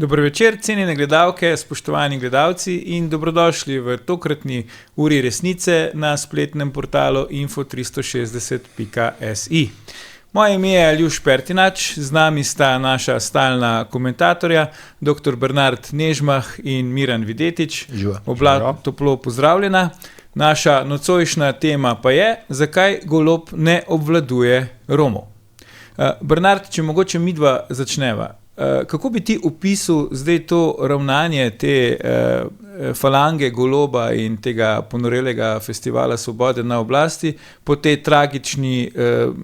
Dobro večer, cenjene gledalke, spoštovani gledalci in dobrodošli v tokratni uri resnice na spletnem portalu info360.si. Moje ime je Aljuš Pertinač, z nami sta naša stalna komentatorja, dr. Bernard Nežmah in Miran Videtič. Oba toplo pozdravljena. Naša nocojšnja tema pa je, zakaj golob ne obvladuje Romov. Bernard, če mogoče midva začneva. Kako bi ti opisal zdaj to ravnanje te falange goloba in tega ponorelega festivala svobode na oblasti po tej tragični,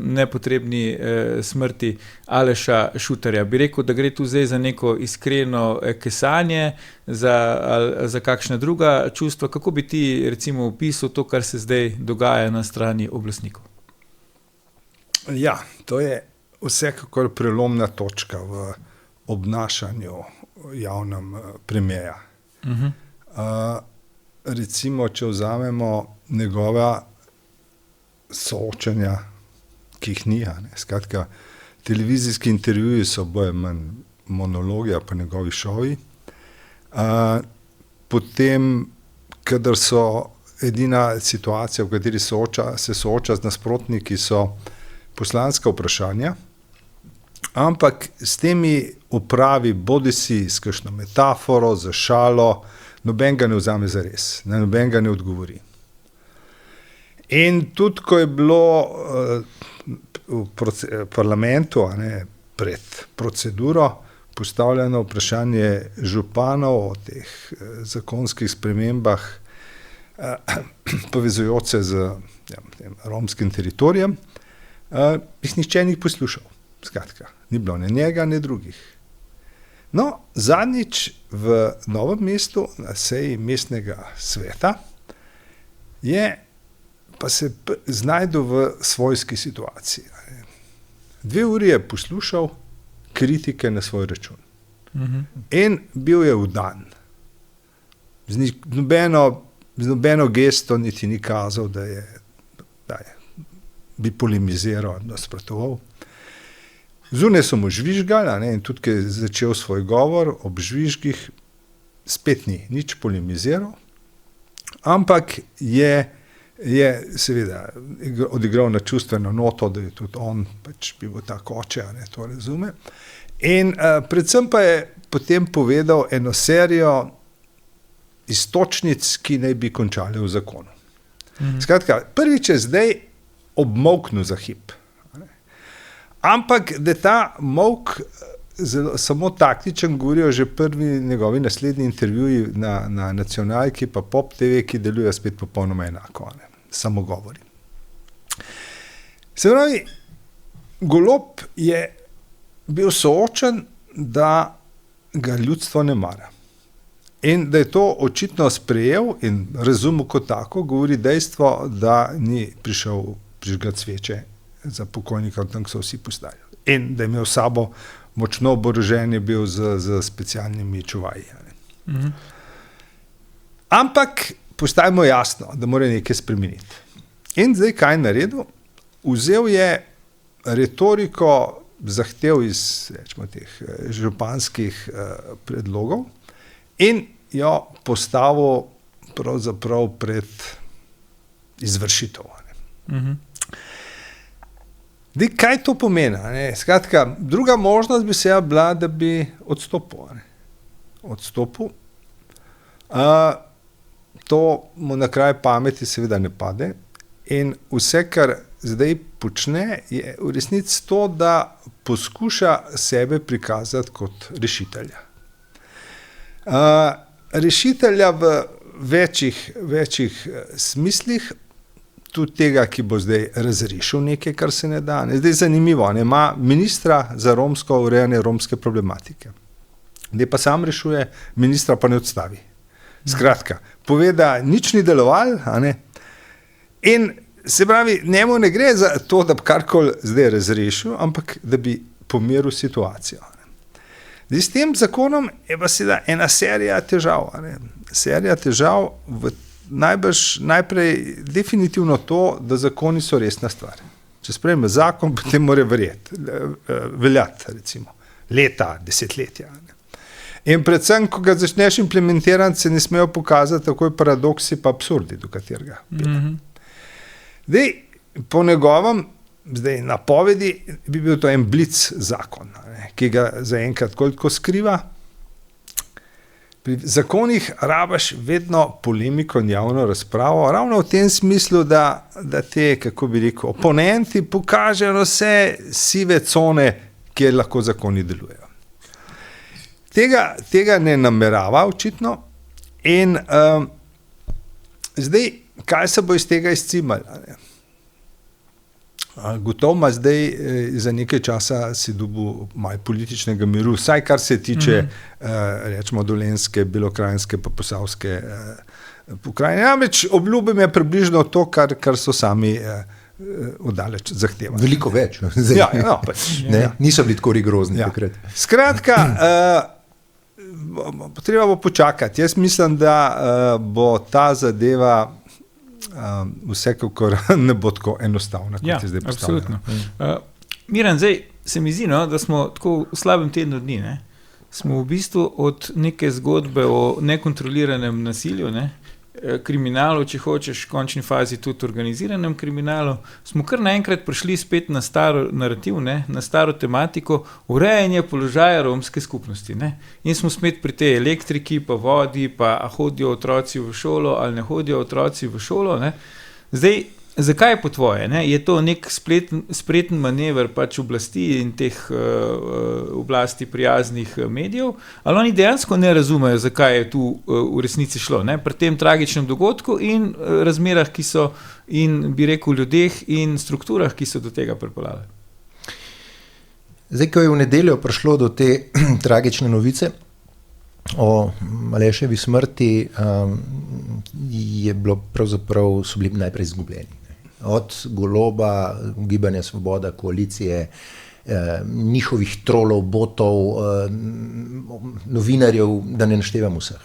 nepotrebni smrti Aleša Šutarja? Bi rekel, da gre tu zdaj za neko iskreno kesanje, za kakšna druga čustva? Kako bi ti recimo opisal to, kar se zdaj dogaja na strani oblastnikov? Ja, to je vsekakor prelomna točka v obnašanju javnem premierja. Recimo, če vzamemo njegova soočenja, ki jih ni, skratka, televizijski intervjuji so bolj manj monologi, pa njegovi šovi. Potem, kadar so edina situacija, v kateri se sooča z nasprotniki, so poslanska vprašanja, ampak s temi upravi bodisi s kakšno metaforo, za šalo, noben ga ne vzame zares, noben ga ne odgovori. In tudi, ko je bilo v parlamentu pred proceduro postavljeno vprašanje županov o teh zakonskih spremembah povezujoč se z romskim teritorijem, jih nihče ni poslušal. Skratka, ni bilo ne njega, ne drugih. No, zadnjič v Novem mestu na seji mestnega sveta pa se znajdu v svojski situaciji. 2 uri je poslušal kritike na svoj račun. In bil je vdan. Z nobeno gesto niti ni kazal, da bi polemiziral, nasprotoval. Zunaj so mu žvižgali, in tudi, ko je začel svoj govor ob žvižgih, spet ni nič polemiziral, ampak je seveda odigral na čustveno noto, da je tudi on bi bil tak oče, to razume. In predvsem pa je potem povedal eno serijo iztočnic, ki naj bi končale v zakonu. Skratka, prvič je zdaj obmolknil za hip. Ampak, da je ta molk samo taktičen, govorijo že prvi njegovi naslednji intervjuji na nacionalki pa Pop TV, ki delujejo spet popolnoma enako, samo govori. Se pravi, Golob je bil soočen, da ga ljudstvo ne mara. In da je to očitno sprejel in razumel kot tako, govori dejstvo, da ni prišel prižgati sveče za pokojnika, tam so vsi postavili. In da je imel sabo močno oborožen, je bil z specialnimi čuvaji. Ampak postajamo jasno, da mora nekaj spremeniti. In zdaj kaj je naredil? Vzel je retoriko zahtev iz teh županskih predlogov in jo postavil pravzaprav pred izvršitev. Kaj to pomeni? Skratka, druga možnost bi se bila, da bi odstopil. To mu na kraj pameti seveda ne pade in vse, kar zdaj počne, je v resnici to, da poskuša sebe prikazati kot rešitelja. Rešitelja v večjih smislih, tudi tega, ki bo zdaj razrešil nekaj, kar se ne da. Zdaj je zanimivo, ima ministra za romsko urejanje romske problematike. Zdaj pa sam rešuje, ministra pa ne odstavi. Skratka, pove, da nič ni delovalo, in se pravi, njemu ne gre za to, da bi karkoli zdaj razrešil, ampak da bi pomiril situacijo. Zdaj, s tem zakonom je pa seveda ena serija težav. Serija težav najprej definitivno to, da zakoni so resna stvar. Če sprejme zakon, potem mora veljati, recimo, leta, desetletja. In predvsem, ko ga začneš implementirati, se ne smejo pokazati takoj paradoksi pa absurdi, do katerega. Zdaj, po njegovem napovedi bi bil to en blic zakon, ki ga zaenkrat koliko skriva. Pri zakonih rabaš vedno polemiko in javno razpravo, ravno v tem smislu, da te, kako bi rekel, oponenti pokažejo vse sive cone, kjer lahko zakoni delujejo. Tega ne namerava očitno in zdaj, kaj se bo iz tega izcimalo? Gotovo ima zdaj za nekaj časa si dobil malo političnega miru, vsaj kar se tiče rečemo Dolenjske, Belokranjske pa Posavske pokrajine. Namreč obljubim je približno to, kar so sami oddaleč zahtevali. Veliko več. Niso bili tako rigorozni takrat. Skratka, treba bo počakati. Jaz mislim, da bo ta zadeva vsekakor ne bo tako enostavna, kot je zdaj postavljeno. Absolutno. Miran, zdaj se mi zdi, da smo tako v slabem tednu dni, smo v bistvu od neke zgodbe o nekontroliranem nasilju, kriminalu, če hočeš, v končni fazi tudi organiziranem kriminalu, smo kar naenkrat prišli spet na staro narativ, na staro tematiko urejanja položaja romske skupnosti. In smo spet pri tej elektriki, pa vodi, pa hodijo otroci v šolo ali ne hodijo otroci v šolo. Zdaj, zakaj je po tvoje? Je to nek spreten manever pač oblasti in teh oblasti prijaznih medijev, ali oni dejansko ne razumejo, zakaj je tu v resnici šlo, pri tem tragičnem dogodku in razmerah, ki so, in bi rekel ljudeh in strukturah, ki so do tega pripeljale? Zdaj, ko je v nedeljo prišlo do te tragične novice o Aleševi smrti, je bilo pravzaprav, so bili najprej izgubljeni. Od Goloba, Gibanja Svoboda, koalicije, njihovih trolov, botov, novinarjev, da ne naštevam vseh.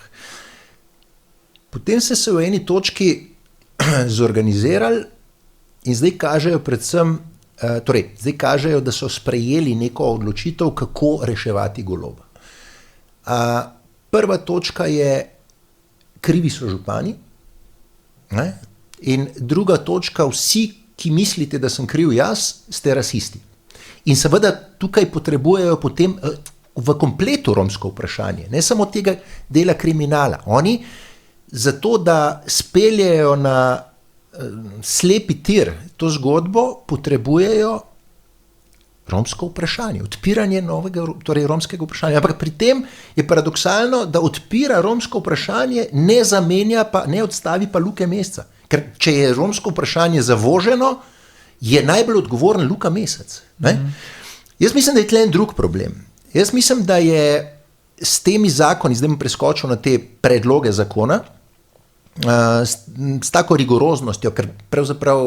Potem se v eni točki zorganizirali in zdaj kažejo predvsem, zdaj kažejo, da so sprejeli neko odločitev, kako reševati Goloba. Prva točka je, krivi so župani, in druga točka, vsi, ki mislite, da sem kriv jaz, ste rasisti. In seveda tukaj potrebujejo potem v kompletu romsko vprašanje, ne samo tega dela kriminala. Oni zato, da speljejo na slepi tir to zgodbo, potrebujejo romsko vprašanje, odpiranje novega, torej romskega vprašanja. Ampak pri tem je paradoksalno, da odpira romsko vprašanje, ne zamenja pa, ne odstavi pa Luke Mesca. Ker če je romsko vprašanje zavoženo, je najbolj odgovoren Luka Mesec. Jaz mislim, da je tle en drug problem. Jaz mislim, da je s temi zakoni, zdaj bom preskočil na te predloge zakona, s tako rigoroznostjo, ker pravzaprav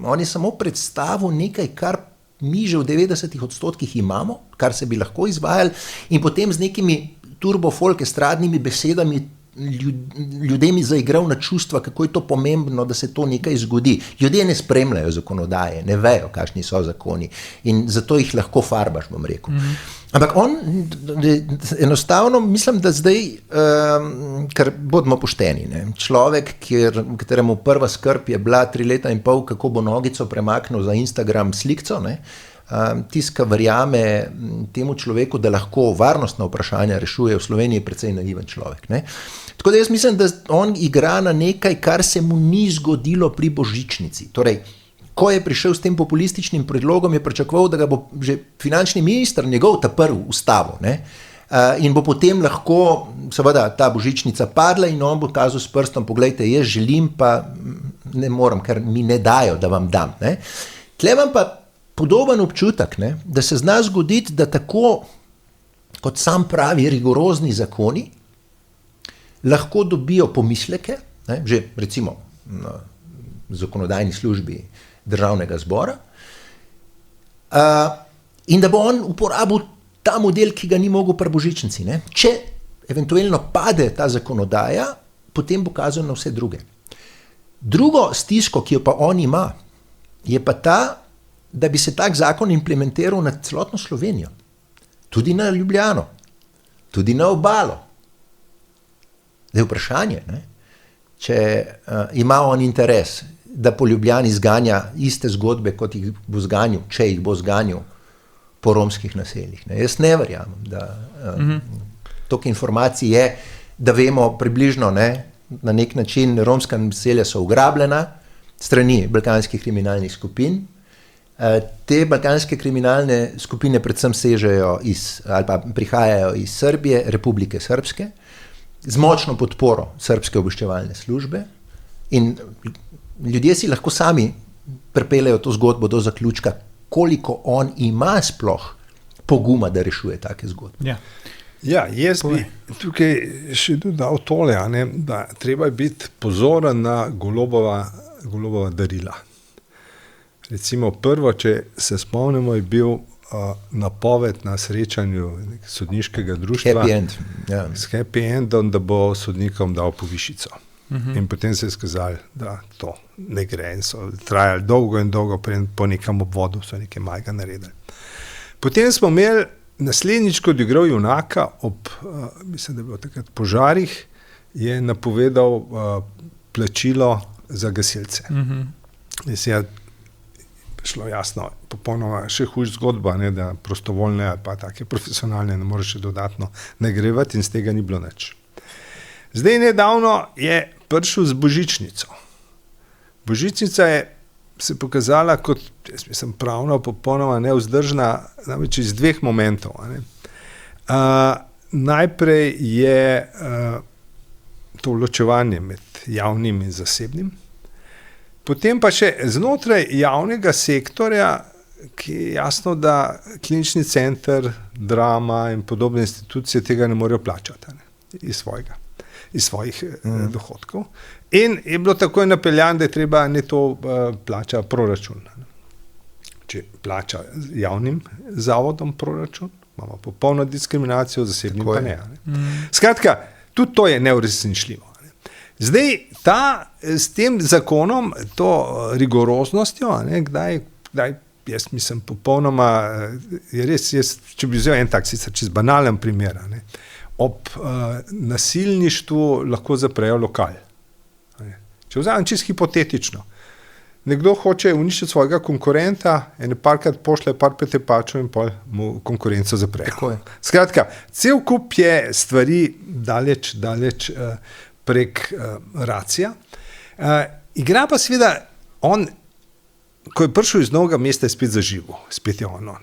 on je samo predstavil nekaj, kar mi že v 90% imamo, kar se bi lahko izvajali, in potem z nekimi turbofolk estradnimi besedami ljudem zaigral na čustva, kako je to pomembno, da se to nekaj zgodi. Ljudje ne spremljajo zakonodaje, ne vejo, kakšni so zakoni in zato jih lahko farbaš, bom rekel. Ampak on enostavno, mislim, da zdaj, ker bodimo pošteni, človek, kateremu prva skrb je bila 3 leta in pol, kako bo nogico premaknil za Instagram slikco, tiska verjame temu človeku, da lahko varnostna vprašanja rešuje v Sloveniji, precej naiven človek. Tako da jaz mislim, da on igra na nekaj, kar se mu ni zgodilo pri božičnici. Torej, ko je prišel s tem populističnim predlogom, je pričakoval, da ga bo že finančni minister njegov ta prvi ustavil. In bo potem lahko, seveda, ta božičnica padla in on bo kazal s prstom, poglejte, jaz želim, pa ne morem, ker mi ne dajo, da vam dam. Tle imam pa podoben občutek, da se zna zgoditi, da tako, kot sam pravi, rigorozni zakoni lahko dobijo pomisleke, že recimo na zakonodajni službi Državnega zbora, in da bo on uporabil ta model, ki ga ni mogel pri božičnici. Če eventualno pade ta zakonodaja, potem bo kazal na vse druge. Drugo stisko, ki jo pa on ima, je pa ta, da bi se tak zakon implementiral na celotno Slovenijo, tudi na Ljubljano. tudi na obalo. Zdaj vprašanje, ne? Če ima on interes, da po Ljubljani zganja iste zgodbe, kot jih bo zganjal, če jih bo zganjal po romskih naseljih. Ne? Jaz ne verjamem, da toliko informacij je, da vemo približno, ne, na nek način romska naselja so ugrabljena strani balkanskih kriminalnih skupin. Te balkanske kriminalne skupine predvsem sežejo ali pa prihajajo iz Srbije, Republike Srpske, z močno podporo srbske obveščevalne službe in ljudje si lahko sami pripeljejo to zgodbo do zaključka, koliko on ima sploh poguma, da rešuje take zgodbe. Ja, jaz bi tukaj še dodal tole, da treba biti pozoren na Golobova darila. Recimo prvo, če se spomnimo, je bil napoved na srečanju sodniškega društva Happy end. Ja. S happy endom, da bo sodnikom dal povišico. In potem se je skazali, da to ne gre in so trajali dolgo in dolgo, po nekem obvodu so nekaj malega naredili. Potem smo imeli naslednjič, ko je igral junaka mislim, da je bilo takrat požarih, je napovedal plačilo za gasilce. Je šlo jasno, popolnoma še hujš zgodba, ne, da prostovoljne ali pa take profesionalne ne moreš še dodatno nagrevati in z tega ni bilo nič. Zdaj nedavno je prišel z božičnico. Božičnica je se pokazala kot, jaz mislim, pravno popolnoma nevzdržna, namreč iz dveh momentov. Najprej je to ločevanje med javnim in zasebnim, potem pa še znotraj javnega sektorja, ki je jasno, da klinični center, Drama in podobne institucije tega ne morejo plačati, iz svojih dohodkov. In je bilo takoj napeljano, da je treba ne to plača proračun. Če plača javnim zavodom proračun, imamo popolno diskriminacijo, zasebnim pa ne. Skratka, tudi to je neuresničljivo. Zdaj, s tem zakonom, to rigoroznostjo, kdaj, jaz mislim, popolnoma, je res, če bi vzel en tak, sicer čez banalen primer, ob nasilništvu lahko zaprejo lokal. Če vzamem čisto hipotetično, nekdo hoče uničiti svojega konkurenta, parkrat pošlje par pretepačev in pol mu konkurenco zaprejo. Skratka, cel kup je stvari daleč prek racija. Igra pa seveda on, ko je prišel iz Novega mesta, je spet zaživel. Spet je on.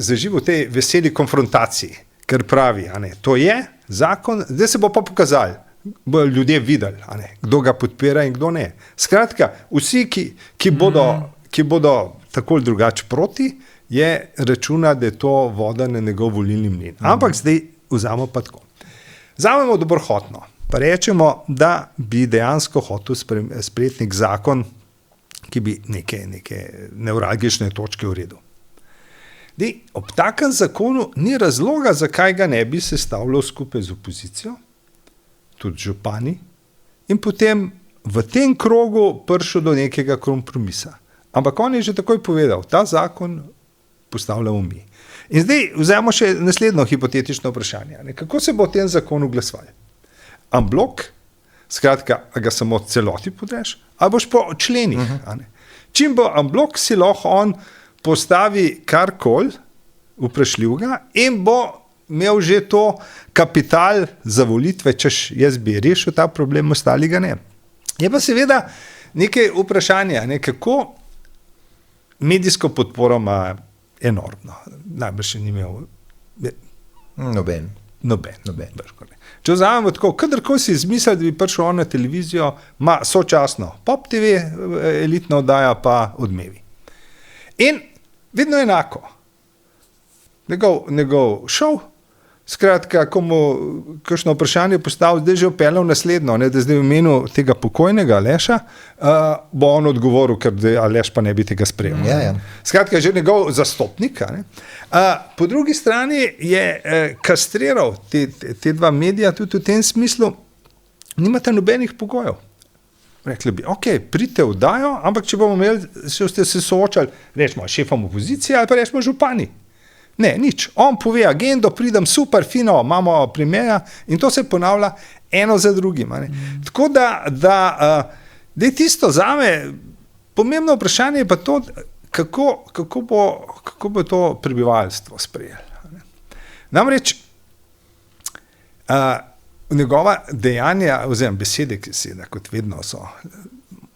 Zaživel v tej veseli konfrontaciji, ker pravi, to je zakon, zdaj se bo pa pokazali, bodo ljudje videli, kdo ga podpira in kdo ne. Skratka, vsi, ki bodo tako ali drugače proti, je računa, da je to voda na njegov volilni mlin. Ampak zdaj vzamemo pa tako. Vzamemo dobrohotno. Pa rečemo, da bi dejansko hotel sprejeti nek zakon, ki bi neke nevralgične točke uredil. Ob takem zakonu ni razloga, zakaj ga ne bi sestavljal skupaj z opozicijo, tudi župani, in potem v tem krogu prišel do nekega kompromisa. Ampak on je že takoj povedal, ta zakon postavljamo mi. In zdaj vzamemo še naslednjo hipotetično vprašanje. Kako se bo o tem zakonu glasovali? Unblock, skratka, a ga samo celoti podreš, ali boš po členih. Čim bo unblock, si lahko on postavi karkoli vprašljivega in bo imel že to kapital za volitve, češ jaz bi rešil ta problem, ostali ga ne. Je pa seveda nekaj vprašanja, kako medijsko podporo ima enormno. Najbrž še ni imel Noben. Če vzamemo tako, kadarkoli si izmislil, da bi prišel on na televizijo, ima sočasno Pop TV, elitna oddaja pa Odmevi. In vedno enako. Njegov šov, skratka, ko mu kakšno vprašanje postavil, zdaj že opeljal naslednjo, da zdaj v imenu tega pokojnega Aleša, bo on odgovoril, ker Aleš pa ne bi tega sprejel. Skratka, že njegov zastopnik. Po drugi strani je kastriral te dva medija tudi v tem smislu, nimate nobenih pogojev. Rekli bi, pridite v oddajo, ampak če bomo imeli, ste se soočali, rečemo, šefom opozicije ali pa rečemo župani. Ne, nič. On pove agendo, pridem super, fino, imamo premiera in to se ponavlja eno za drugim. Tako da je tisto zame pomembno vprašanje pa to, kako bo to prebivalstvo sprejelo. Namreč njegova dejanja, oziroma besede, ki seveda kot vedno so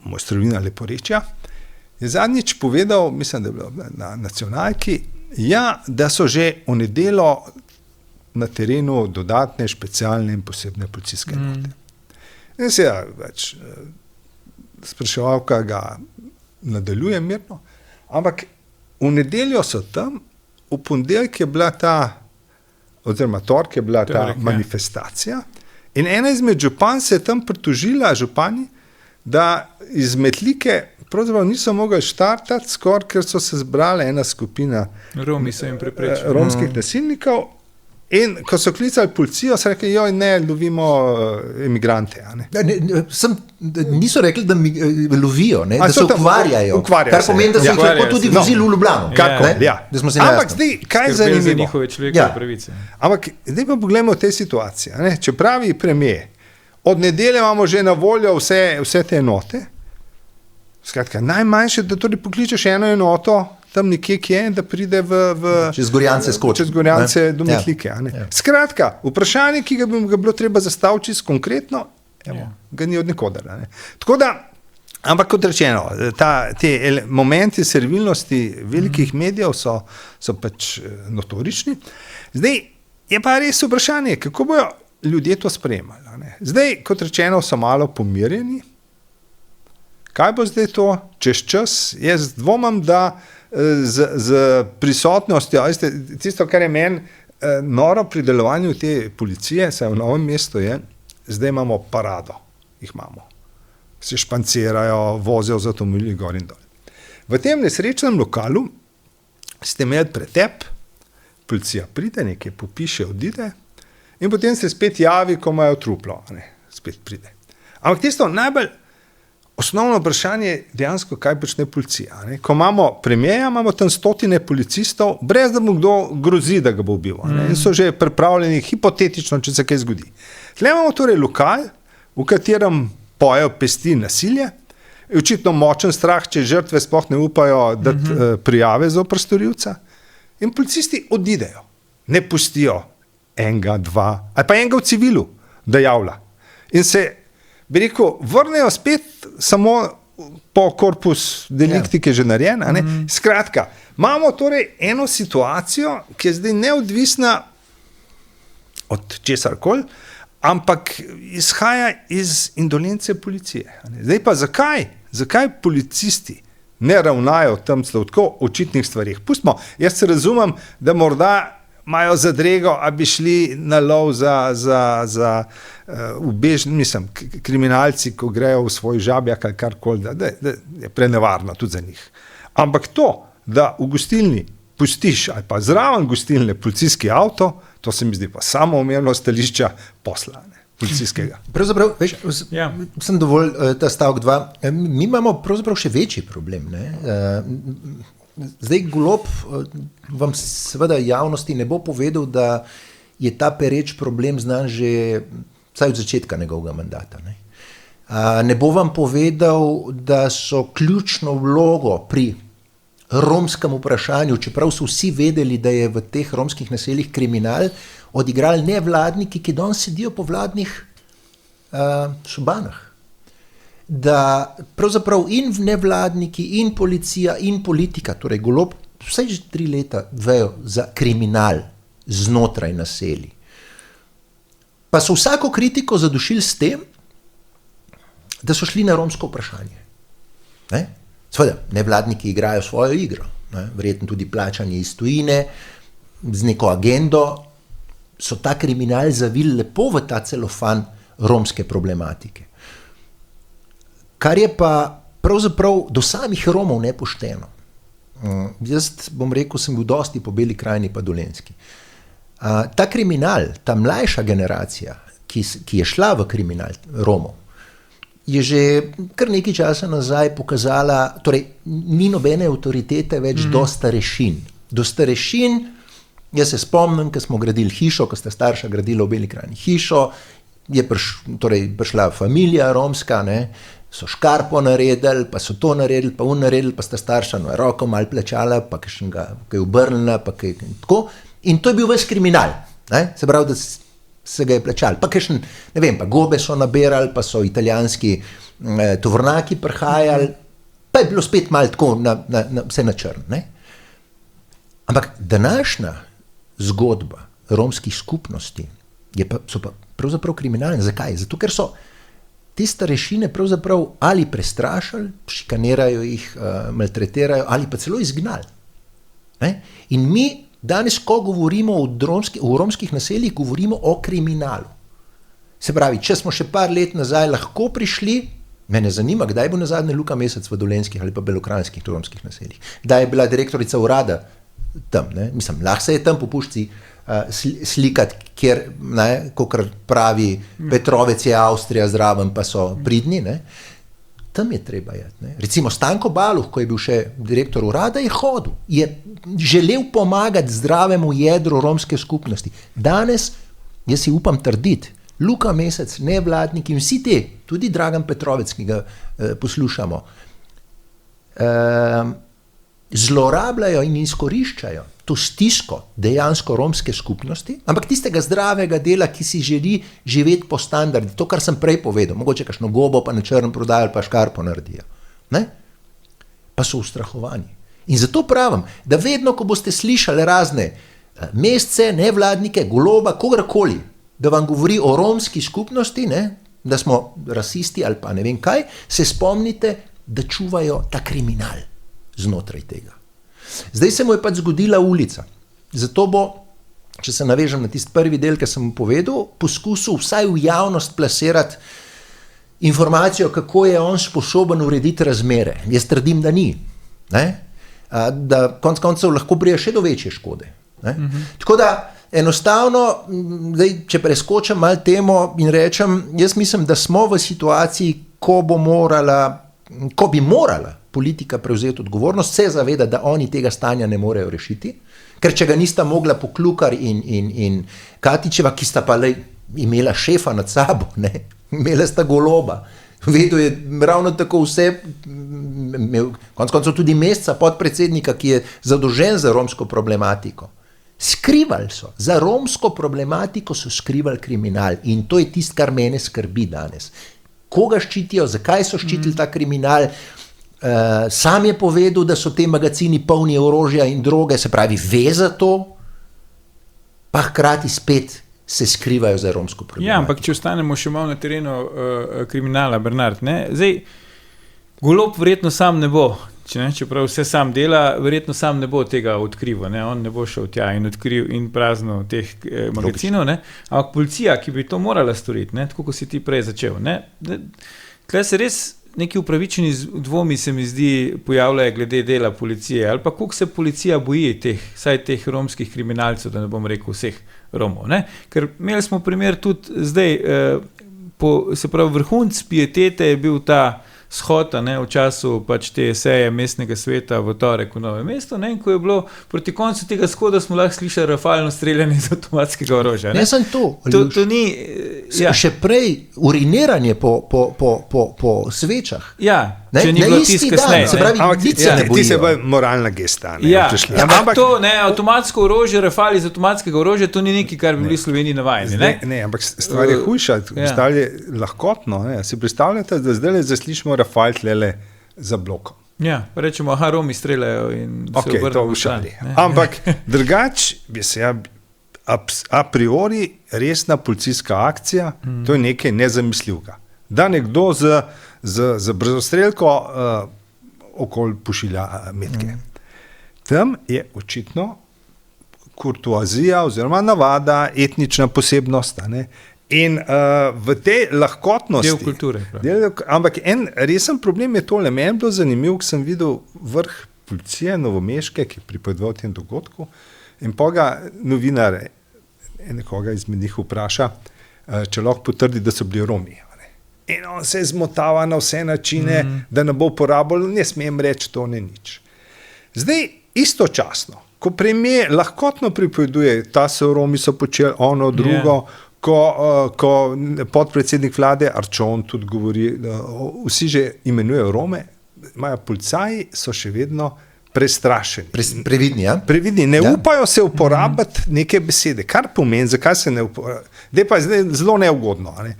mojstrovina leporečja, je zadnjič povedal, mislim, da je bilo na nacionalki, da so že v nedeljo na terenu dodatne, specialne in posebne policijske enote. In seveda spraševalka ga nadaljuje mirno, ampak v nedeljo so tam, v ponedeljek je bila oziroma torek je bila ta manifestacija in ena izmed župan se je tam pritožila župani, da iz Metlike pravzaprav niso mogli štartati skoraj, ker so se zbrali ena skupina Romi so jim preprečili. Romskih nasilnikov in ko so klicali policijo, so rekli, joj, ne, lovimo emigrante. Niso rekli, da lovijo, da se ukvarjajo. Kar pomeni, da so jih lahko tudi vozili v Ljubljano. Ampak zdaj, kaj je zanimivo? Za njihove človekove pravice. Ampak zdaj pa pogledamo te situacije. Če pravi premier, od nedelje imamo že na voljo vse te enote, skratka, najmanjše, da tudi pokličeš eno enoto, tam nekje kje, da pride čez Gorjance skoči. Čez Gorjance do Metlike. Skratka, vprašanje, ki ga bi bilo treba zastaviti čisto konkretno, ga ni od nikoder. Tako da, ampak kot rečeno, te momenti servilnosti velikih medijev so pač notorični. Zdaj, je pa res vprašanje, kako bojo ljudje to sprejemali. Zdaj, kot rečeno, so malo pomirjeni. Kaj bo zdaj to čez čas? Jaz dvomam, da z prisotnostjo, tisto, kar je meni noro pri delovanju te policije, saj v Novem mestu je, zdaj imamo parado, jih imamo. Se špancirajo, vozijo z avtomobili gor in dol. V tem nesrečnem lokalu ste imeli pretep, policija pride, nekaj popiše, odide in potem se spet javi, ko imajo truplo, spet pride. Ampak tisto najbolj osnovno vprašanje je dejansko, kaj počne policija. Ko imamo premiera, imamo tam stotine policistov, brez da mu kdo grozi, da ga bo ubil. In so že pripravljeni hipotetično, če se kaj zgodi. Tle imamo torej lokal, v katerem pojejo pesti nasilje, je očitno močen strah, če žrtve sploh ne upajo dati prijave zoper storilca, in policisti odidejo, ne pustijo enega, dva, ali pa enega v civilu, da javlja. In se, bi rekel, vrnejo spet samo po korpus delikti, ki je že narejen. Skratka, imamo torej eno situacijo, ki je zdaj neodvisna od česarkoli, ampak izhaja iz indolence policije. Zdaj pa zakaj? Zakaj policisti ne ravnajo tam tako očitnih stvarih? Pustimo, jaz se razumem, da morda imajo zadrego, a bi šli na lov za mislim, kriminalci, ko grejo v svoj žabjak ali karkoli, da je prenevarno tudi za njih. Ampak to, da v gostilni pustiš ali pa zraven gostilne policijski avto, to se mi zdi pa samoumevno stališča posla, policijskega. Pravzaprav, veš, sem dovolj ta stavek 2. Mi imamo pravzaprav še večji problem, Zdaj, Golob vam seveda javnosti ne bo povedal, da je ta pereč problem znan že vsaj od začetka njegovega mandata. Ne bo vam povedal, da so ključno vlogo pri romskem vprašanju, čeprav so vsi vedeli, da je v teh romskih naseljih kriminal, odigrali nevladniki, ki danes sedijo po vladnih sobanah. Da pravzaprav in nevladniki, in policija, in politika, torej Golob, vsaj že 3 leta vejo za kriminal znotraj naselij. Pa so vsako kritiko zadušili s tem, da so šli na romsko vprašanje. Seveda, nevladniki igrajo svojo igro, verjetno tudi plačanje iz tujine, z neko agendo, so ta kriminal zavili lepo v ta celofan romske problematike. Kar je pa pravzaprav do samih Romov nepošteno. Jaz bom rekel, sem bil dosti po Beli krajini pa Dolenjski. Ta kriminal, ta mlajša generacija, ki je šla v kriminal Romov, je že kar nekaj časa nazaj pokazala, torej ni nobene avtoritete več do starešin. Do starešin, Jaz se spomnim, ko smo gradili hišo, ko sta starša gradila v Beli krajini hišo, je prišla familija romska, ne, so škarpo naredili, pa so to naredili, pa naredili, pa sta starša roko malo plačala, pa kaj je obrnila, pa kaj tako. In to je bil ves kriminal, ne, se pravi, da se ga je plačali. Pa kakšen, ne vem, pa gobe so nabirali, pa so italijanski tovornaki prihajali, pa je bilo spet malo tako vse na črn, ne. Ampak današnja zgodba romskih skupnosti so pa pravzaprav kriminalne. Zakaj? Zato, ker so te starešine pravzaprav ali prestrašili, šikanirajo jih, maltretirajo ali pa celo izgnali. Ne? In mi danes, ko govorimo o romskih naseljih, govorimo o kriminalu. Se pravi, če smo še par let nazaj lahko prišli, mene zanima, kdaj bo nazadnje Luka Mesec v dolenjskih ali pa belokranjskih romskih naseljih. Kdaj je bila direktorica urada tam, ne? Mislim, lahko se je tam po Pušci slikati, kjer, kakor pravi Petrovec je Avstrija zraven, pa so pridni, ne? Tam je treba jeti, ne? Recimo Stanko Baluh, ko je bil še direktor urada, je hodil, je želel pomagati zdravemu jedru romske skupnosti. Danes, jaz si upam trditi, Luka Mesec, nevladniki in vsi te, tudi Dragan Petrovec, ki ga poslušamo, zlorabljajo in izkoriščajo to stisko dejansko romske skupnosti, ampak tistega zdravega dela, ki si želi živeti po standardi, to, kar sem prej povedal, mogoče kakšno gobo pa na črn prodajo pa škarpo naredijo, ne? Pa so ustrahovani. In zato pravim, da vedno, ko boste slišali razne Mesce, nevladnike, Goloba, kogarkoli, da vam govori o romski skupnosti, ne? Da smo rasisti ali pa ne vem kaj, se spomnite, da čuvajo ta kriminal znotraj tega. Zdaj se mu je pač zgodila ulica. Zato bo, če se navežem na tisti prvi del, ki sem mu povedal, poskusil vsaj v javnost plasirati informacijo, kako je on sposoben urediti razmere. Jaz trdim, da ni. Ne? Da konec koncev lahko pride še do večje škode. Ne? Tako da enostavno, zdaj, če preskočim malo temo in rečem, jaz mislim, da smo v situaciji, ko bi morala politika prevzeti odgovornost, se zaveda, da oni tega stanja ne morejo rešiti, ker če ga nista mogla Poklukar in Katičeva, ki sta pa imela šefa nad sabo, ne? Imela sta Goloba, vedel je ravno tako vse, konec koncev tudi Mesca, podpredsednika, ki je zadolžen za romsko problematiko. Skrivali so, za romsko problematiko so skrivali kriminal in to je tisto, kar mene skrbi danes. Koga ščitijo, zakaj so ščitili ta kriminal? Sam je povedal, da so te magazini polni orožja in droge, se pravi, ve za to, pa hkrati spet se skrivajo za romsko problematiko. Ja, ampak če ostanemo še malo na terenu kriminala, Bernard, ne? Zdaj, Golob verjetno sam ne bo, čeprav vse sam dela, verjetno sam ne bo tega odkrival, ne? On ne bo šel tja in odkril in prazno teh magazinov, ne? Ampak policija, ki bi to morala storiti, ne? Tako, ko si ti prej začel, ne? Tle se res neki upravičeni dvomi se mi zdi pojavljajo glede dela policije, ali pa koliko se policija boji teh romskih kriminalcev, da ne bom rekel vseh Romov, ne? Ker imeli smo primer tudi zdaj, se pravi vrhunc pietete je bil ta shod, ne, v času pač te seje mestnega sveta v torek v Novem mestu, ne, in ko je bilo proti koncu tega shoda, smo lahko slišali rafalno streljanje iz avtomatskega orožja. Ne samo to ni, ja. Še prej uriniranje po svečah. Ja, če ni bilo tisto kasneje. Se pravi, ti se bolj moralna gesta. Ja, ampak to, ne, avtomatsko orožje, rafal iz avtomatskega orožja, to ni nekaj, kar bi bili v Sloveniji navajeni. Ne, ampak stvar je hujša, predstavlja lahkotno. Ne. Si predstavljate, da zdaj zaslišimo rafal tlele za blokom. Ja, rečemo, Romi streljajo in se obrnemo v šali. Ampak drugač bi se a priori resna policijska akcija, to je nekaj nezamisljivega. Da nekdo z brzostrelko okoli pošilja metke. Tam je očitno kurtoazija oziroma navada, etnična posebnost. Ne? In v tej lahkotnosti... Del kulture. Ampak en resen problem je tole. Meni je bilo zanimivo, ko sem videl vrh policije novomeške, ki je pripovedoval tem dogodku, in pa ga novinar nekoga izmed njih vpraša, če lahko potrdi, da so bili Romi. In on se zmotava na vse načine, da ne bo uporabil, ne smem reči, to ne nič. Zdaj, istočasno, ko premijer lahkotno pripoveduje, ta so Romi so počeli ono drugo, ko podpredsednik vlade Arčon tudi govori, vsi že imenujejo Rome, imajo policaji, so še vedno prestrašeni. Previdni, ja? Previdni, ne upajo se uporabiti neke besede. Kar pomeni, zakaj se ne uporablja? Zdaj pa je zelo neugodno. Ne?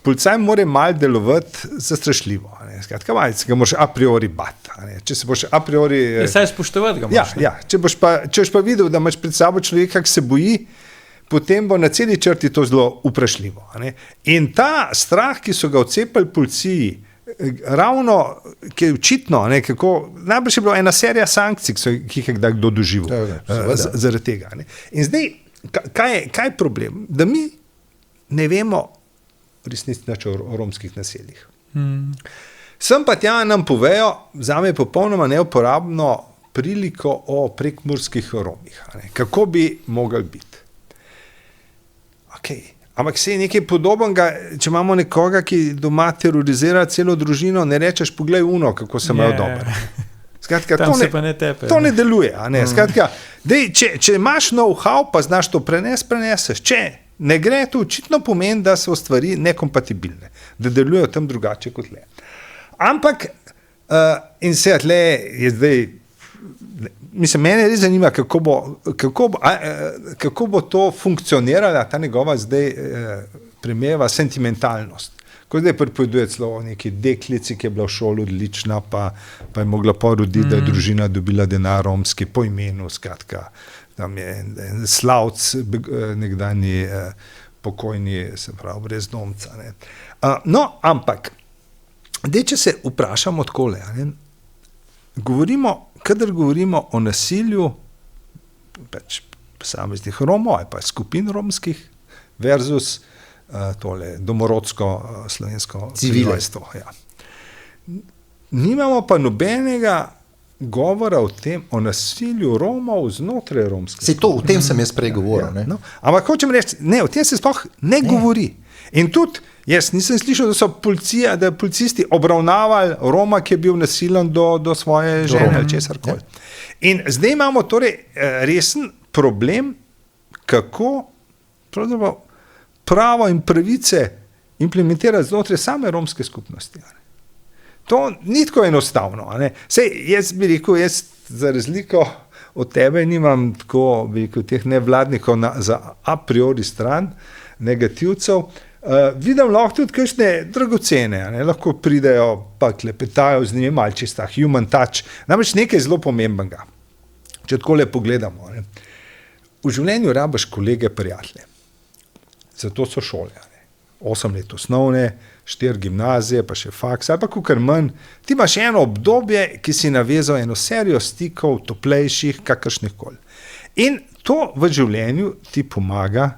Policaj mora malo delovati zastrašljivo. Skratka, ga moraš a priori bati. Če se boš a priori... Saj spoštovati ga moraš. Ja, če boš pa videl, da imaš pred sabo človeka, ki se boji, potem bo na celi črti to zelo vprašljivo. In ta strah, ki so ga odcepili policiji, ravno, ki je očitno, najbrž je bila ena serija sankcij, ki jih je kdo doživel zaradi tega. In zdaj, kaj je problem? Da mi ne vemo resnici o romskih naseljih. Sem pa tja nam povejo, zame je popolnoma neuporabno priliko o prekmurskih Romih. Kako bi mogli biti? Okay. Ampak se je nekaj podobnega, če imamo nekoga, ki doma terorizira celo družino, ne rečeš, poglej uno, kako se imajo dobro. Skratka, to ne deluje. Skratka, če imaš know-how, pa znaš to preneseš. Če ne gre, to očitno pomeni, da so stvari nekompatibilne, da delujejo tam drugače kot le. Ampak, in se tle je zdaj, mislim, mene res zanima, kako bo to funkcionirala, ta njegova zdaj premijeva sentimentalnost. Ko zdaj pripoveduje celo o neki deklici, ki je bila v šoli odlična, pa je mogla poroditi, da je družina dobila denar romski po imenu, skratka, tam je en slavc, nekdanji pokojni, se pravi, brezdomca. No, ampak, če se vprašamo takole, kadar govorimo o nasilju posameznih Romov ali pa skupin romskih versus tole domorodsko slovensko civilstvo. Ja. Nimamo pa nobenega govora o nasilju Romov znotraj romskih. O tem sem jaz prej govoril. Ja, no. Ampak hočem reči, o tem se sploh ne govori. In tudi, jaz nisem slišal, da policisti obravnavali Roma, ki je bil nasilen do svoje žene ali česarkoli. In zdaj imamo torej resen problem, kako pravo in pravice implementirati znotraj same romske skupnosti. To ni tako enostavno. Sej, jaz bi rekel, za razliko od tebe nimam tako, bi rekel, teh nevladnikov za a priori stran, negativcev. Vidim lahko tudi kakšne dragocene, lahko pridejo, pa klepetajo z njimi, malo čista human touch. Namreč nekaj zelo pomembnega, če takole pogledamo. V življenju rabiš kolege, prijatelje. Zato so šole. 8 let osnovne, 4 gimnazije, pa še faks, ali pa kakor manj. Ti imaš eno obdobje, ki si navezal eno serijo stikov, toplejših, kakršnih koli. In to v življenju ti pomaga,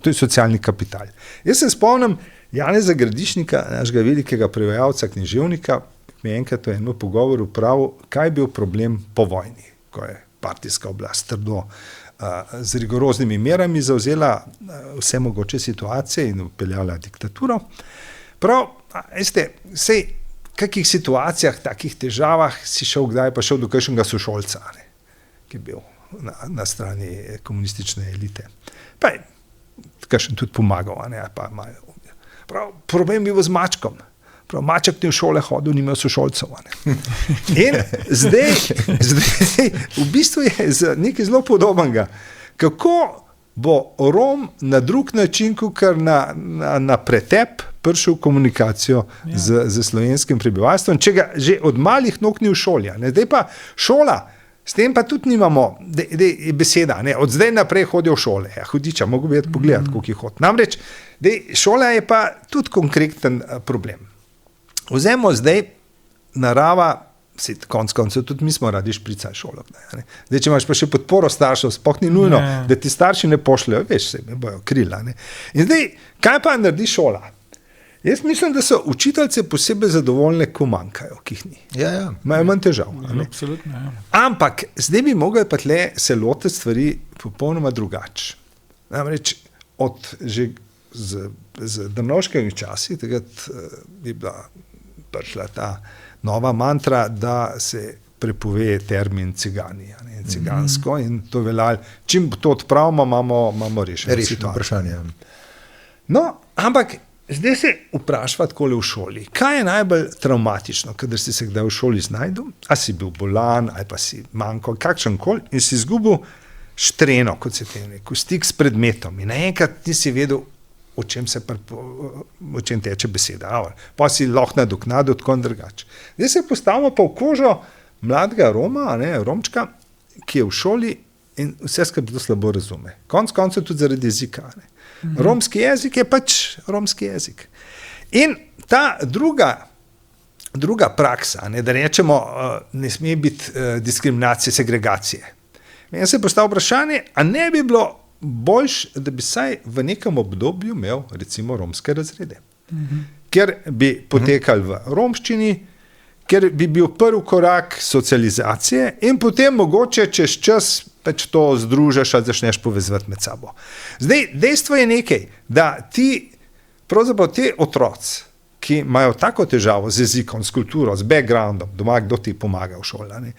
to je socialni kapital. Jaz se spomnim Janeza Gradišnika, našega velikega prevajalca, književnika, mi enkrat v enem pogovoru pravil, kaj je bil problem po vojni, ko je partijska oblast trdo z rigoroznimi merami zavzela vse mogoče situacije in upeljala diktaturo. Prav, veste, sej, v kakih situacijah, takih težavah si šel kdaj, pa šel do kakšnega sošolca, ki je bil na strani komunistične elite. Pa je kakšen tudi pomagal, prav, problem bil z mačkom. Prav, maček ni v šole hodil, ni imel sošolcev. In zdaj v bistvu je nekaj zelo podobnega. Kako bo Rom na drug način, kot na pretep prišel v komunikacijo z slovenskim prebivalstvom, če ga že od malih nog ni v šoli. Zdaj pa šola, s tem pa tudi nimamo beseda. Od zdaj naprej hodijo v šole. Hudiča, mogo bi pogledati, koliko jih hodi. Namreč, šola je pa tudi konkreten problem. Vzemo zdaj narava, konec koncev, tudi mi smo radi špricali šolo. Zdaj, če imaš pa še podporo staršev, sploh ni nujno, da ti starši ne pošljajo, veš, se mi bojo krila. In zdaj, kaj pa naredi šola? Jaz mislim, da so učiteljce posebej zadovoljne, ko manjkajo, ki jih ni. Ja. Imajo manj težav. Absolutno, ja. Ampak, zdaj bi mogli pa tle se lotiti stvari popolnoma drugače. Namreč, že z današnjimi časi, takrat je bila prišla ta nova mantra, da se prepove termin cigani, cigansko, in to veljalo, čim to odpravimo, imamo rešeno vprašanje. No, ampak zdaj se vprašava takole v šoli, kaj je najbolj traumatično, kadar si se kdaj v šoli znajdel, a si bil bolan, ali pa si manjkal, kakšen kol, in si izgubil štreno, kot se te rekel, stik s predmetom, in naenkrat nisi vedel, o čem teče beseda, pa si lahko nadoknadil tako in drugače. Zdaj se postavimo pa v kožo mladega Roma, Romčka, ki je v šoli in vse skrbno slabo razume. Konec koncev tudi zaradi jezika. Romski jezik je pač romski jezik. In ta druga praksa, da rečemo, ne sme biti diskriminacije, segregacije. Meni se postavlja vprašanje, a ne bi bilo boljš, da bi saj v nekem obdobju imel recimo romske razrede, ker bi potekali v romščini, ker bi bil prvi korak socializacije in potem mogoče čez čas pač to združiš ali začneš povezovati med sabo. Zdaj, dejstvo je nekaj, da pravzaprav ti otroci, ki imajo tako težavo z jezikom, s kulturo, z backgroundom, doma kdo ti pomaga v šoli,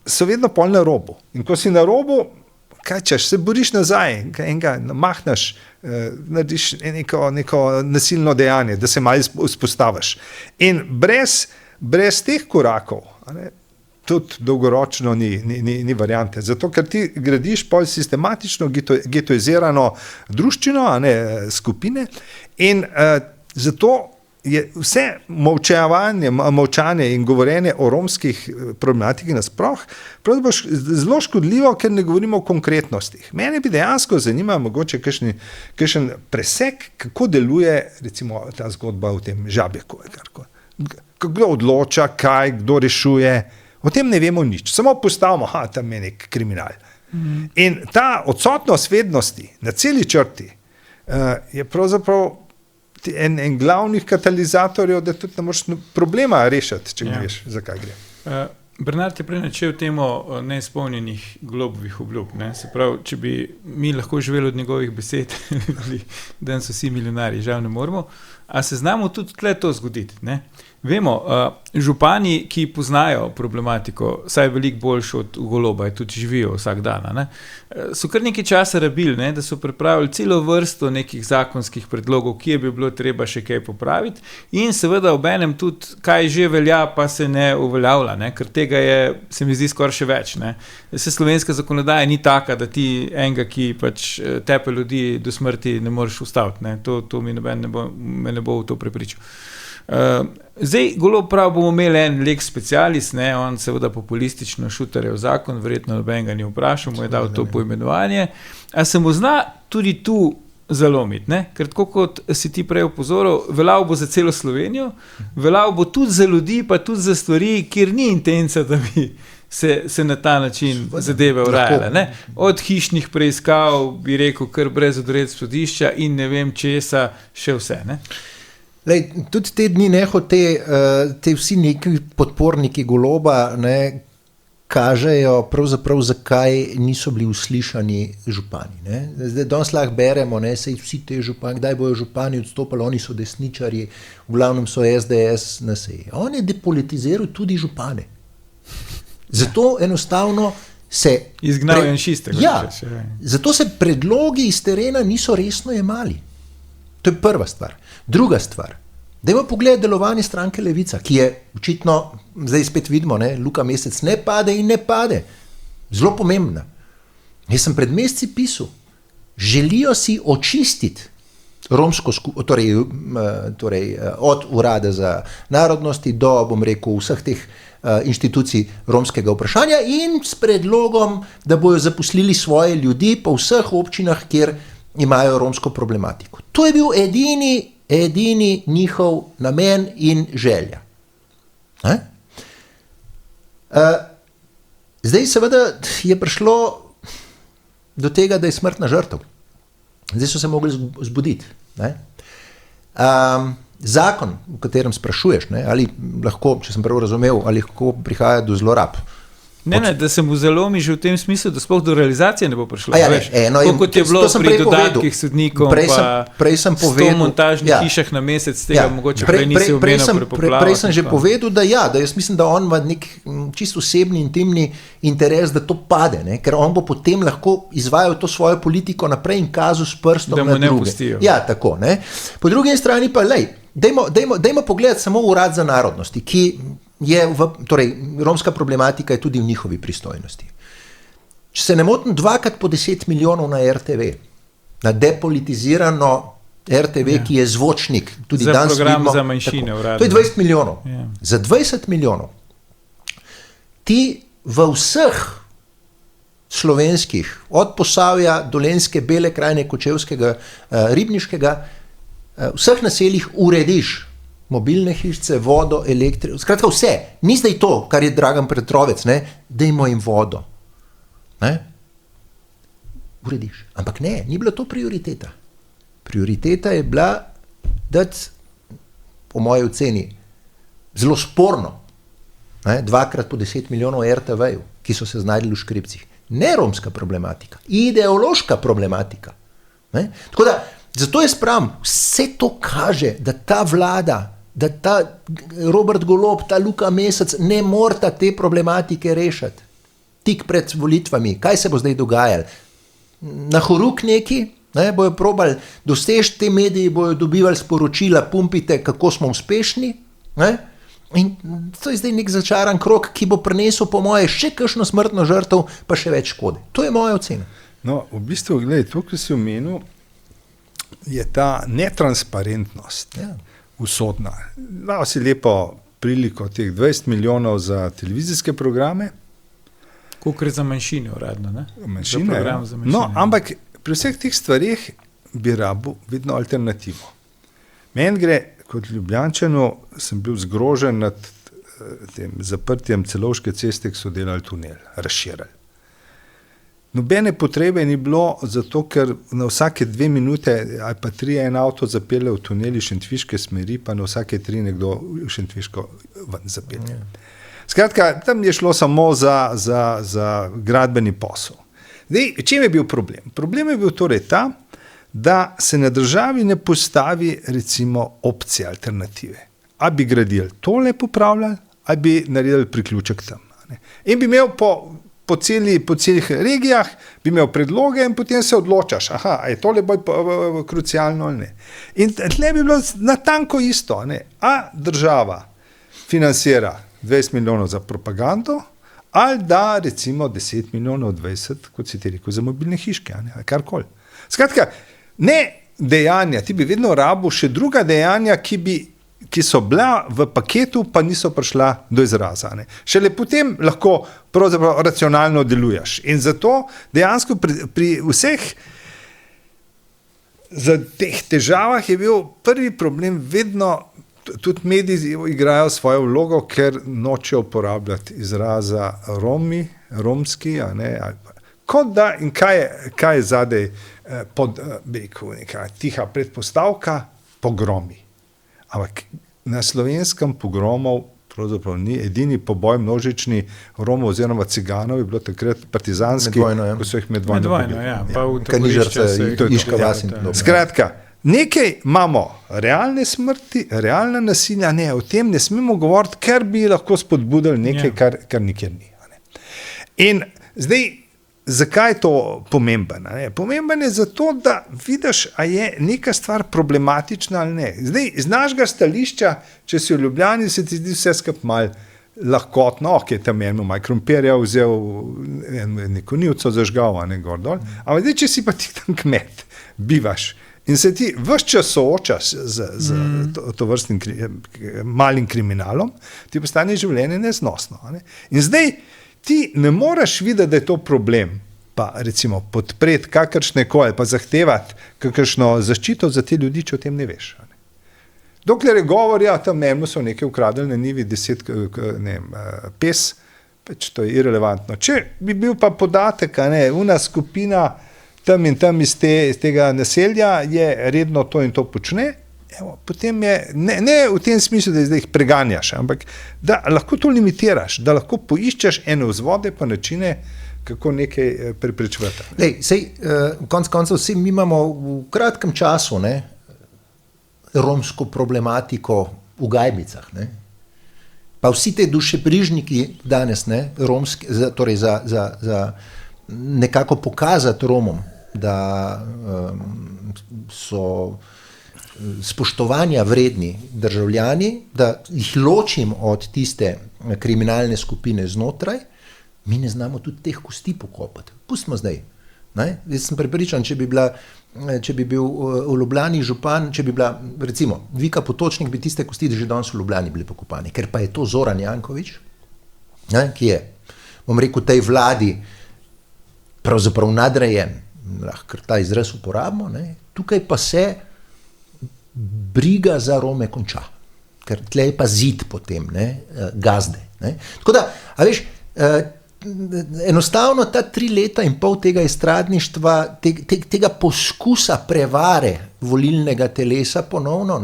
so vedno pol na robu. In ko si na robu, kaj češ, se boriš nazaj, enega mahneš, narediš neko nasilno dejanje, da se malo vzpostaviš. In brez teh korakov, tudi dolgoročno ni variante. Zato, ker ti gradiš pol sistematično getoizirano druščino, skupine, in zato je vse molčanje in govorjenje o romskih problematiki nasploh zelo škodljivo, ker ne govorimo o konkretnostih. Mene bi dejansko zanimalo mogoče kakšen presek, kako deluje recimo ta zgodba v tem Žabjeku. Kdo odloča, kaj, kdo rešuje, o tem ne vemo nič. Samo postavimo, tam je nek kriminal. In ta odsotnost vednosti na celi črti je pravzaprav en glavnih katalizatorjev, da tudi ne moreš problema rešiti, če veš, zakaj gre. Bernard je prej načel temo neizpolnjenih Globovih obljub. Se pravi, če bi mi lahko živeli od njegovih besed, danes so vsi milijonarji, žal ne moremo, a se znamo tudi tle to zgoditi. Vemo, župani, ki poznajo problematiko, saj veliko boljši od Goloba, tudi živijo vsak dan, so kar nekaj časa rabili, da so pripravili celo vrsto nekih zakonskih predlogov, ki bi bilo treba še kaj popraviti, in seveda obenem tudi, kaj že velja, pa se ne uveljavlja, ker tega je, se mi zdi, skoraj še več. Se slovenska zakonodaja ni taka, da ti enega, ki pač tepe ljudi do smrti, ne moreš ustaviti. To mi noben me ne bo v to prepričal. Zdaj, Golob prav bomo imeli en lex specialis, on seveda populistično šutarjev zakon, verjetno noben ga ni vprašal, mu je dal to poimenovanje, a se mu zna tudi tu zalomiti, ker tako kot si ti prej opozoril, veljal bo za celo Slovenijo, veljal bo tudi za ljudi, pa tudi za stvari, kjer ni intenca, da bi se na ta način zadeve urajale. Od hišnih preiskav, bi rekel, kar brez odredb sodišča in ne vem česa, še vse. Lej, tudi te dni te vsi neki podporniki Goloba kažejo pravzaprav, zakaj niso bili uslišani župani. Zdaj danes lahko beremo, sej vsi te župani, kdaj bojo župani odstopali, oni so desničarji, v glavnem so SDS na seji. On je depolitiziral tudi župane. Zato enostavno se izgnal janšiste. Zato se predlogi iz terena niso resno jemali. To je prva stvar. Druga stvar, dajmo pogledati delovanje stranke Levica, ki je očitno, zdaj spet vidimo, Luka Mesec ne pade in ne pade. Zelo pomembna. Jaz sem pred meseci pisal, želijo si očistiti romsko torej od urada za narodnosti do, bom rekel, vseh teh inštitucij romskega vprašanja in s predlogom, da bojo zaposlili svoje ljudi po vseh občinah, kjer imajo romsko problematiko. To je bil edini njihov namen in želja. Zdaj seveda je prišlo do tega, da je smrtna žrtev. Zdaj so se mogli zbuditi. Zakon, v katerem sprašuješ, ali lahko, če sem prav razumel, ali lahko prihaja do zlorab, Ne, da se mu zalomi že v tem smislu, da sploh do realizacije ne bo prišlo. Kot je bilo pri dodatkih sodnikom, prej sem povedal, 100 montažnih hišah na mesec, tega mogoče prej nisi omenil pri poplavah. Prej sem že povedal, da jaz mislim, da on ima nek čisto osebni, intimni interes, da to pade, ne? Ker on bo potem lahko izvajal to svojo politiko naprej in kazal s prstom na druge. Ja, tako, ne? Po drugi strani pa, dajmo pogledati samo Urad za narodnosti, ki torej, romska problematika je tudi v njihovi pristojnosti. Če se ne motim, 2x po 10 milijonov na RTV, na depolitizirano RTV, ki je zvočnik. Tudi za program za manjšine. To je 20 milijonov. Za 20 milijonov ti v vseh slovenskih, od Posavja, Dolenjske, Bele krajine, Kočevskega, Ribniškega, vseh naseljih urediš mobilne hišice, vodo, elektriko, skratka vse. Ni zdaj to, kar je Dragan Petrovec, ne, dajmo jim vodo. Ne? Urediš. Ampak ne, ni bila to prioriteta. Prioriteta je bila dati, po moji oceni, zelo sporno, 2x po 10 milijonov RTV-ju, ki so se znajdli v škripcih. Ne romska problematika, ideološka problematika. Ne? Tako da, zato jaz pravim, vse to kaže, da ta vlada, da ta Robert Golob, ta Luka Mesec ne morata te problematike rešiti. Tik pred volitvami. Kaj se bo zdaj dogajalo? Na horuk neki, bojo probali doseči, te mediji bojo dobivali sporočila, pumpite, kako smo uspešni. Ne? In to je zdaj nek začaran krog, ki bo prinesel po moje še kakšno smrtno žrtev, pa še več škode. To je moja ocena. No, v bistvu, gledaj, to, kar si omenil, je ta netransparentnost usodna. Dal si lepo priliko teh 20 milijonov za televizijske programe. Kolikor za manjšine uradno, ne? Manjšine, no, ampak pri vseh teh stvarih bi rabil vedno alternativo. Meni gre, kot Ljubljančanu, sem bil zgrožen nad tem zaprtjem Celovške ceste, ki so delali tunel, razširali. Nobene potrebe ni bilo, zato ker na vsake 2 minute ali pa 3 en avto zapelje v tuneli Šentviške smeri, pa na vsake 3 nekdo v Šentviško ven zapelje. Skratka, tam je šlo samo za gradbeni posel. Zdaj, čem je bil problem? Problem je bil torej ta, da se na državi ne postavi recimo opcije, alternative. A bi gradili tole popravljali, a bi naredili priključek tam. Ne? In bi imel po celih regijah, bi imel predloge in potem se odločaš, a je tole bolj krucialno ali ne. In tle bi bilo natanko isto, ne? A država financira 20 milijonov za propagando, ali da recimo 10 milijonov, 20, kot si ti rekel, za mobilne hiške, karkoli. Skratka, ne dejanja, ti bi vedno rabil še druga dejanja, ki so bila v paketu, pa niso prišla do izraza. Ne. Šele potem lahko pravzaprav racionalno deluješ. In zato dejansko pri vseh teh težavah je bil prvi problem vedno, tudi mediji igrajo svojo vlogo, ker nočejo uporabljati izraza Romi, romski, kot da, in kaj je zadej pod neka tiha predpostavka, pogromi. Ampak na Slovenskem pogromov pravzaprav ni, edini poboj množični Romov oziroma Ciganov je bilo takrat partizanski, ko so jih medvojno Skratka, nekaj imamo realne smrti, realna nasilja, ne, o tem ne smemo govoriti, ker bi lahko spodbudili nekaj, kar nikjer ni. In zdaj, zakaj je to pomembno? Pomembno je zato, da vidiš, a je neka stvar problematična ali ne. Zdaj, iz našega stališča, če si v Ljubljani, se ti zdi vse skupaj malo lahkotno, ok, tam je eno krompirja vzel, neko nivco zažgal, gor dol. Ampak zdaj, če si pa ti tam kmet, bivaš in se ti ves čas soočaš z to vrstnim malim kriminalom, ti postane življenje neznosno. In zdaj, ti ne moreš videti, da je to problem, pa recimo podpreti kakršne koli, pa zahtevati kakršno zaščito za te ljudi, če o tem ne veš. Dokler je govor, tam nemno so nekaj ukradili na njivi 10 pes, pač to je irelevantno. Če bi bil pa podatek, una skupina tam in tam iz tega naselja je redno to in to počne, Evo, potem je, ne v tem smislu, da jih preganjaš, ampak da lahko to limitiraš, da lahko poiščeš ene vzvode pa načine, kako nekaj preprečevati. Konec koncev, vsi mi imamo v kratkem času romsko problematiko v Gajbicah. Ne? Pa vsi te dušebrižniki danes, romski, torej za nekako pokazati Romom, da so spoštovanja vredni državljani, da jih ločim od tiste kriminalne skupine znotraj, mi ne znamo tudi teh kosti pokopati. Pustimo zdaj. Jaz sem prepričan, če bi bil v Ljubljani župan, če bi bila, recimo, Vika Potočnik, bi tiste kosti že danes v Ljubljani bili pokopani, ker pa je to Zoran Janković, ki je, bom rekel, tej vladi pravzaprav nadrejen, lahko ta izraz uporabimo, tukaj pa se briga za Rome konča, ker tle je pa zid potem, gazde. Tako da, a veš, enostavno ta 3 leta in pol tega estradništva, tega poskusa prevare volilnega telesa ponovno,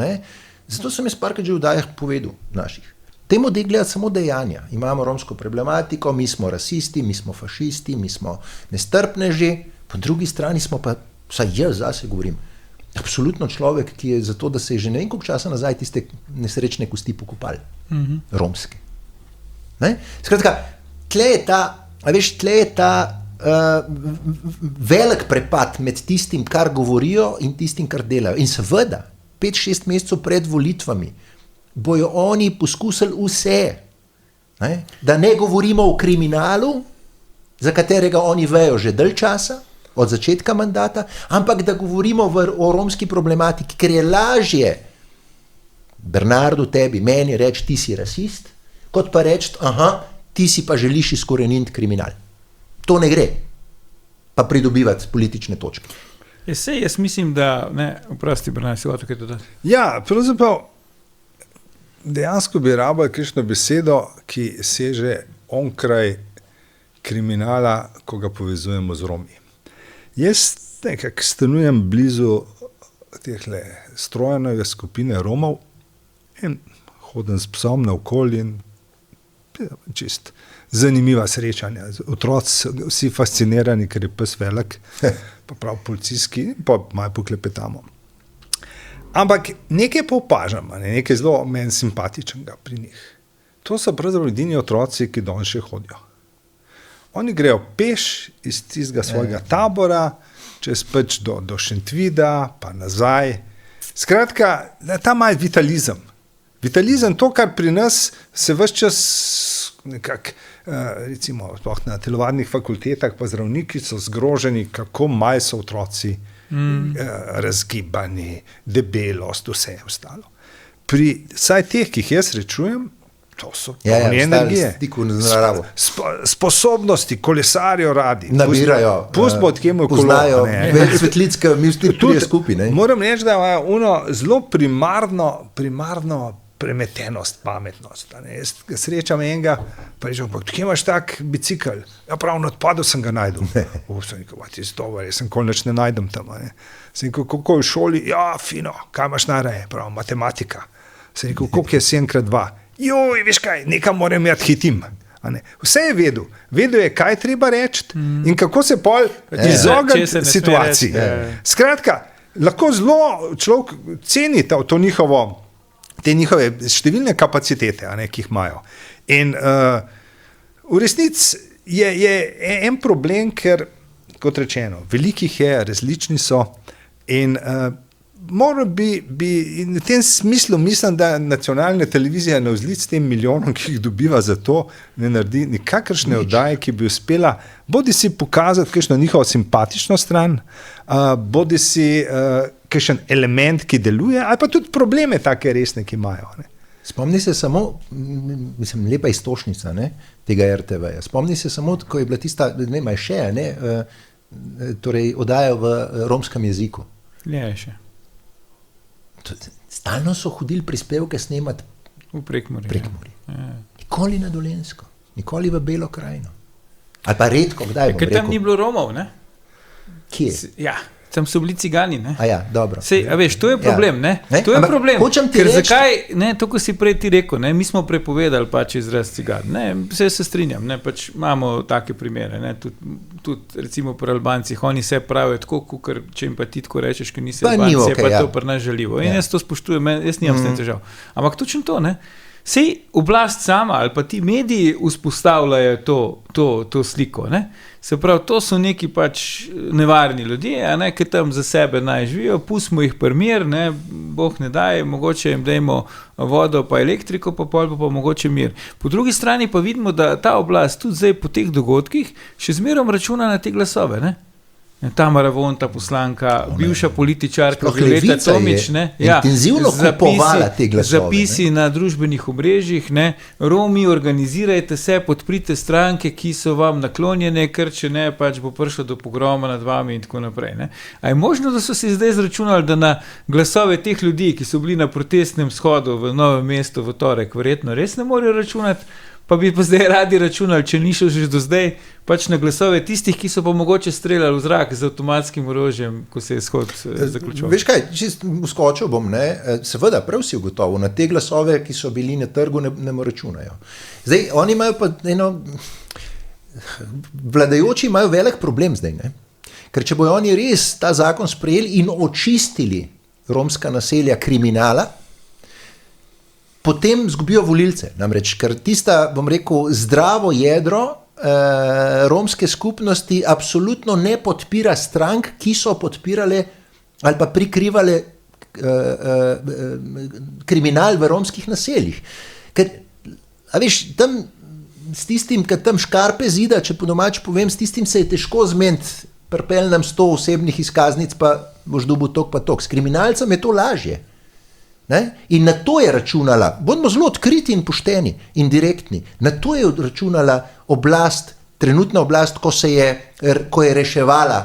zato sem jaz parkrat že v dajah povedal naših. Temu da gledati samo dejanja. Imamo romsko problematiko, mi smo rasisti, mi smo fašisti, mi smo nestrpneži, po drugi strani smo pa, vsaj jaz zase govorim, absolutno človek, ki je zato, da se je že ne vem koliko časa nazaj tiste nesrečne kosti pokopali. Romske. Skratka, tle je ta velik prepad med tistim, kar govorijo in tistim, kar delajo. In seveda, 5-6 mesecev pred volitvami bojo oni poskusili vse, da ne govorimo o kriminalu, za katerega oni vejo že dalj časa, od začetka mandata, ampak da govorimo o romski problematiki, ker je lažje Bernardu, tebi, meni reči, ti si rasist, kot pa reči, ti si pa želiš izkoreniniti kriminal. To ne gre, pa pridobivati politične točke. Jaz mislim, da, oprosti Bernard, si hotel kaj dodati? Ja, pravzaprav dejansko bi rabili kakšno besedo, ki seže onkraj kriminala, ko ga povezujemo z Romi. Jaz nekako stanujem blizu tehle Strojanove skupine Romov in hodim s psom naokoli in čist zanimiva srečanja. Otroci vsi fascinirani, ker je pes velik, pa prav policijski, pa malo poklepetamo. Ampak nekaj pa opažam, nekaj zelo meni simpatičnega pri njih. To so pravzaprav edini otroci, ki danes še hodijo. Oni grejo peš iz tistega svojega tabora, čez pač do Šentvida, pa nazaj. Skratka, ta mali vitalizem. Vitalizem, to, kar pri nas se ves čas nekako, recimo, na telovadnih fakultetah, pa zdravniki so zgroženi, kako malo so otroci razgibani, debelost, vse ostalo. Pri vsaj teh, ki jih jaz srečujem, to so polni energije. Sposobnosti, kolesarijo radi. Nabirajo. Pustimo od kemu poznajo svetlic, ki mi vsi prije skupaj. Moram reči, da je zelo primarno premetenost, pametnost. Jaz srečam enega, pa rečem, kje imaš tak bicikl? Ja, prav na odpadu sem ga najdel. Sem rekel, ti si dober, jaz sem nič ne najdem tam. Sem rekel, kako je v šoli? Ja, fino, kaj imaš najraje? Prav, matematika. Sem rekel, koliko je 7x2? Joj, veš kaj, nekam moram jati hitim. Vse je vedel. Vedel je, kaj treba reči in kako se pol izogniti situaciji. Skratka, lahko zelo človek ceni te njihove številne kapacitete, ki jih imajo. In v resnici je en problem, ker, kot rečeno, velikih je, različni so in moral bi in v tem smislu mislim, da nacionalna televizija navzlic tem milijonom, ki jih dobiva za to, ne naredi nikakršne oddaje, ki bi uspela bodi si pokazati kakšno njihovo simpatično stran, bodi si kakšen element, ki deluje, ali pa tudi probleme take resne, ki imajo. Spomni se samo, mislim, lepa istočnica tega RTV-ja. Spomni se samo, ko je bila tista, ne vem, še, torej oddaja v romskem jeziku. Je še. Stalno so hodili prispevke snemati v Prekmurje. Nikoli na Dolenjsko, nikoli v Belo krajino. Ali pa redko, kdaj bom rekel. Ker tam ni bilo Romov, ne? Kje? Ja. Tam so bili cigani, ne? Dobro. Sej, a veš, to je problem, ne? To je problem, ker zakaj, ne, to, ko si prej ti rekel, ne, mi smo prepovedali pač izraz cigan, ne, vse se strinjam, ne, pač imamo take primere, ne, tudi recimo pri Albancih, oni se pravijo tako, ker če jim pa ti tako rečeš, ker nisi Albanci, je pa to pri nas žaljivo in jaz to spoštujem, jaz nimam s tem težav. Ampak točno to, ne? Sej oblast sama ali pa ti mediji vzpostavljajo to sliko, ne? Se pravi, to so neki pač nevarni ljudje, a ne, ki tam za sebe naj živijo, pustimo jih pri mir, ne, Bog ne daje, mogoče jim dajmo vodo pa elektriko, pa pol pa mogoče mir. Po drugi strani pa vidimo, da ta oblast tudi zdaj po teh dogodkih še zmerom računa na te glasove, ne? Tamara Vonta, poslanka, bivša političarka Violeta Tomić, ne, intenzivno kupovala te glasove. Zapisi na družbenih omrežjih, ne, Romi, organizirajte se, podprite stranke, ki so vam naklonjene, ker če ne, pač bo prišlo do pogroma nad vami in tako naprej, ne. A je možno, da so si zdaj izračunali, da na glasove teh ljudi, ki so bili na protestnem shodu v Novem mestu v torek, verjetno res ne morejo računati, pa bi pa zdaj radi računali, če ni šel že do zdaj, pač na glasove tistih, ki so pa mogoče streljali v zrak z avtomatskim orožjem, ko se je shod zaključoval. Veš kaj, čist uskočil bom, ne, seveda, prav si ugotovil, na te glasove, ki so bili na trgu, ne računajo. Zdaj, oni imajo pa vladajoči imajo velik problem zdaj, ne, ker če bojo oni res ta zakon sprejeli in očistili romska naselja kriminala, potem zgubijo volilce, namreč, ker tista, bom rekel, zdravo jedro romske skupnosti absolutno ne podpira strank, ki so podpirale ali pa prikrivale kriminal v romskih naseljih. Ker, a veš, tam s tistim, ki tam škarpe zida, če po domač povem, s tistim se je težko zmeniti, pripelj nam 100 osebnih izkaznic, pa boš dobil tok pa tok. S kriminalcem je to lažje. Ne? In na to je računala, bodimo zelo odkriti in pošteni in direktni, na to je računala oblast, trenutna oblast, ko je reševala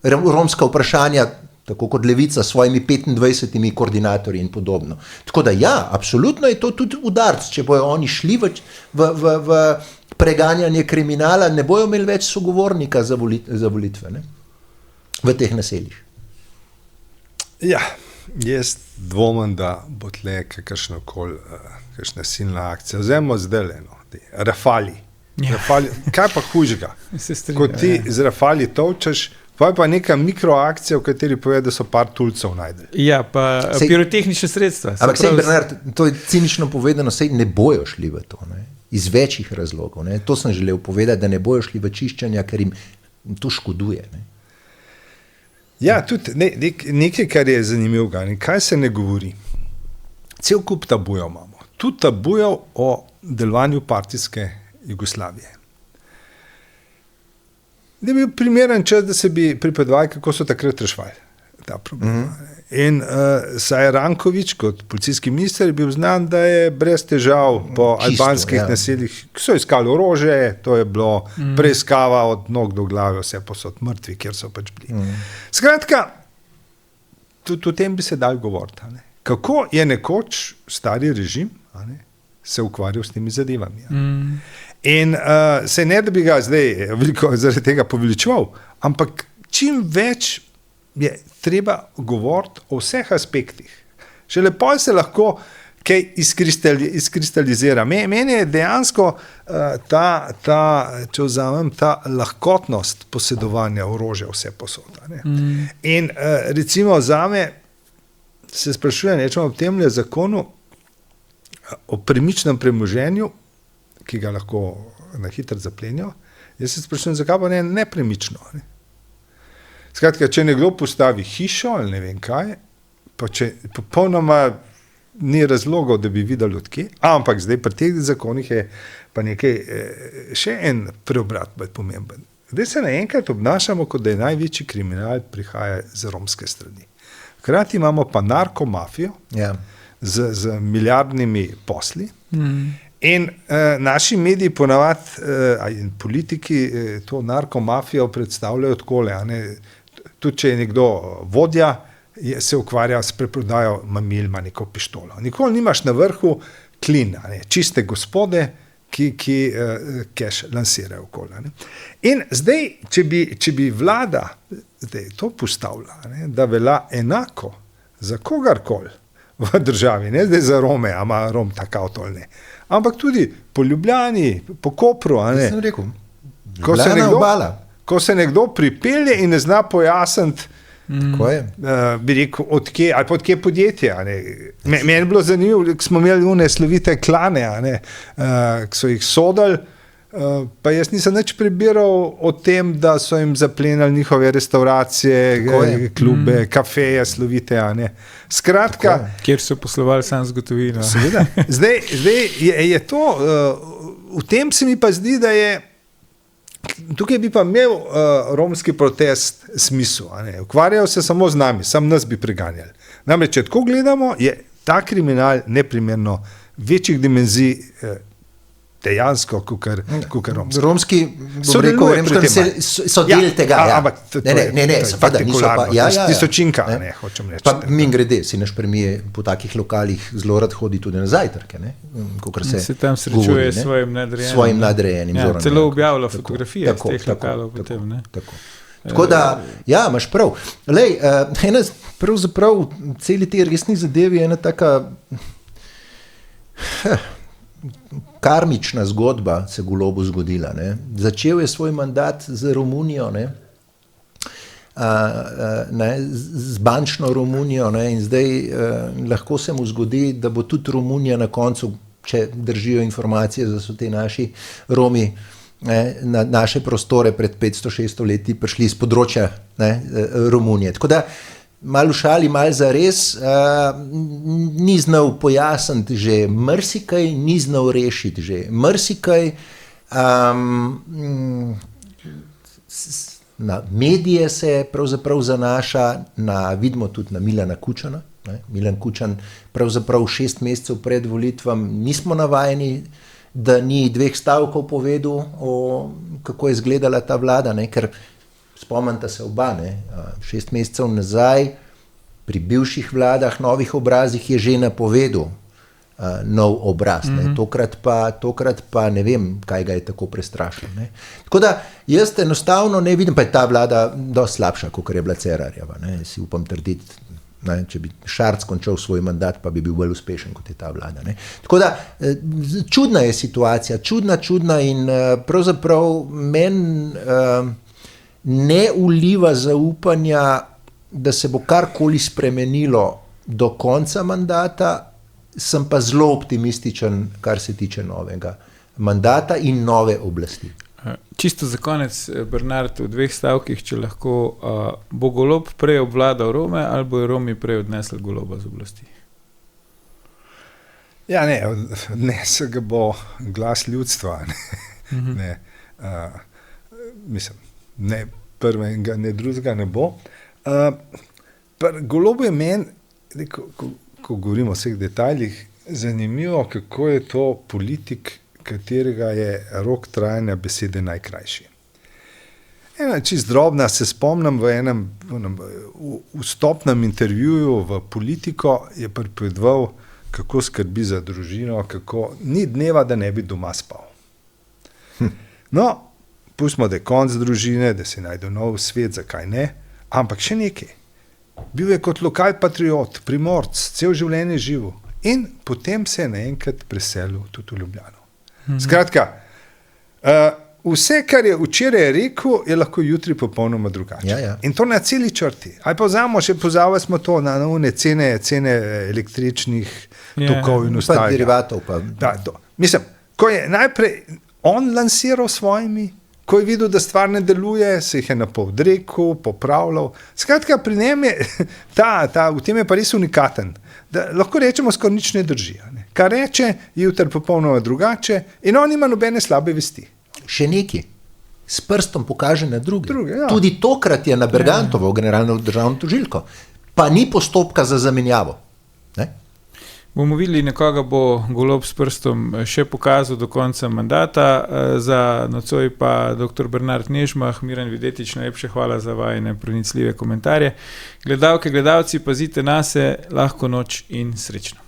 romska vprašanja, tako kot Levica s svojimi 25 koordinatorji in podobno. Tako da ja, absolutno je to tudi udarc, če bojo oni šli v preganjanje kriminala, ne bojo imeli več sogovornika za volitve, ne? V teh naseljih. Ja, jaz dvomim, da bo tle kakšna silna akcija. Vzemimo zdaj Rafali. Kaj pa hujžega? Ko ti z Rafali tolčeš, pa neka mikroakcija, v kateri pove, da so par tulcev najdeli. Ja, pa pirotehnične sredstva. Ampak sej, Bernard, to je cinično povedano, sej ne bojo šli v to, ne? Iz večjih razlogov. Ne? To sem želel povedati, da ne bojo šli v čiščenja, ker jim to škoduje. Ne? Ja, tudi nekaj, kar je zanimivo, kaj se ne govori. Cel kup tabujev imamo. Tudi tabujev o delovanju partijske Jugoslavije. Da bi bil primeren čas, da se bi pripovedovali, kako so takrat reševali ta problem. In Saj Ranković, kot policijski minister, je bil znan, da je brez težav po albanskih naseljih, ki so iskali orožje, to je bilo preiskava od nog do glave, vse posod mrtvi, kjer so pač bili. Skratka, tudi o tem bi se dal govoriti. Kako je nekoč stari režim se ukvarjal s temi zadevami. In se ne, da bi ga zdaj veliko zaradi tega poveličeval, ampak čim več je treba govoriti o vseh aspektih. Še lepo se lahko kaj izkristalizira. Meni je dejansko če vzamem, ta lahkotnost posedovanja orožja vse posod. In recimo zame se sprašujem, nečemo ob temle zakonu o premičnem premoženju, ki ga lahko na hitro zaplenijo. Jaz se sprašujem, zakaj pa ne nepremično. Skratka, če nekdo postavi hišo ali ne vem kaj, pa če popolnoma ni razlogov, da bi videli odkje, ampak zdaj pri teh zakonih je pa nekaj, še en preobrat pomemben. Zdaj se naenkrat obnašamo, kot da je največji kriminal prihaja z romske strani. Hkrati imamo pa narkomafijo z milijardnimi posli in naši mediji ponavadi, politiki to narkomafijo predstavljajo takole, tudi če je nekdo vodja, se ukvarja s preprodajo mamil, ima neko pištolo. Nikoli nimaš na vrhu klin, čiste gospode, ki cash lansirajo okoli. In zdaj, če bi vlada zdaj to postavila, da velja enako za kogarkoli v državi, ne zdaj za Rome, a ima Rom tak avto ali ne, ampak tudi po Ljubljani, po Kopru, Sem rekel, Ljubljana obala. Ko se nekdo pripelje in ne zna pojasniti, bi rekel, odkje, ali pa odkje podjetje. Meni je bilo zanimivo, ko smo imeli une slovite klane, ki so jih sodali, pa jaz nisem nič prebiral o tem, da so jim zaplenili njihove restauracije, klube, kafeje slovite. Skratka, kjer so poslovali sam z gotovino. Seveda. Zdaj je to, v tem se mi pa zdi, da je tukaj bi pa imel romski protest smisel. Ukvarjajo se samo z nami, sam nas bi preganjali. Namreč, če tako gledamo, je ta kriminal neprimerno večjih dimenzij dejansko, kakor romski. Romski, bom rekel, so del tega. Ne, seveda niso pa. Tisočinka, hočem reči. Pa mimogrede, si naš premijer po takih lokalih zelo rad hodi tudi na zajtrke, kakor se tam srečuje s svojim nadrejenim. Celo objavlja fotografije z teh lokalov potem. Tako da, ja, imaš prav. Lej, ena pravzaprav celi te resni zadevi je ena taka karmična zgodba se Golobu zgodila. Začel je svoj mandat z Romunijo, z bančno Romunijo, in zdaj lahko se mu zgodi, da bo tudi Romunija na koncu, če držijo informacije, da so te naši Romi na naše prostore pred 500-600 leti prišli iz področja Romunije. Tako da malo šali, malo zares, ni znal pojasniti že marsikaj, ni znal rešiti že marsikaj. Na medije se pravzaprav zanaša, vidimo tudi na Milana Kučana. Milan Kučan pravzaprav 6 mesecev pred volitvami nismo navajeni, da ni 2 stavkov povedal, kako je izgledala ta vlada, ker spomnite se oba, 6 mesecev nazaj, pri bivših vladah, novih obrazih je že napovedal nov obraz. Tokrat pa ne vem, kaj ga je tako prestrašil. Tako da jaz enostavno ne vidim, pa je ta vlada dosti slabša, kot je bila Cerarjeva. Si upam trditi, če bi Šarc končal svoj mandat, pa bi bil bolj uspešen kot je ta vlada. Tako da čudna je situacija, čudna in pravzaprav meni ne vliva zaupanja, da se bo karkoli spremenilo do konca mandata, sem pa zelo optimističen, kar se tiče novega mandata in nove oblasti. Čisto za konec, Bernard, v 2 stavkih, če lahko, bo Golob prej obvladal Rome ali bo Romi prej odnesli Goloba z oblasti? Ja, odnesel ga bo glas ljudstva. Mislim, ne prvega, ne drugega ne bo. Golob je meni, ko govorimo o vseh detaljih, zanimivo, kako je to politik, katerega je rok trajanja besede najkrajši. Čist drobna, se spomnim v enem vstopnem intervjuju v politiko, je pripovedoval, kako skrbi za družino, kako ni dneva, da ne bi doma spal. No, pustimo, da je konc družine, da se najde nov svet, zakaj ne, ampak še nekaj. Bil je kot lokal patriot, Primorc, cel življenje živel in potem se je naenkrat preselil tudi v Ljubljano. Skratka, vse, kar je včeraj rekel, je lahko jutri popolnoma drugače. Ja. In to na celi črti. Ali pozavali smo to na cene električnih tokov in ostalega. Pa derivatov. Mislim, ko je najprej on lansiral svojimi, ko je videl, da stvar ne deluje, se jih je napol odrekel, popravljal. Skratka, pri njem je v tem je pa res unikaten, da lahko rečemo, skoraj nič ne drži. Kar reče, je jutri popolnoma drugače in on ima nobene slabe vesti. Še neki. S prstom pokaže na druge. Ja. Tudi tokrat je na Bergantovo, generalno državno tožilko, pa ni postopka za zamenjavo. Bomo videli, nekoga bo Golob s prstom še pokazal do konca mandata. Za nocoj pa dr. Bernard Nežmah, Miran Videtič, najlepše hvala za vajine pronicljive komentarje. Gledalke, gledalci, pazite nase, lahko noč in srečno.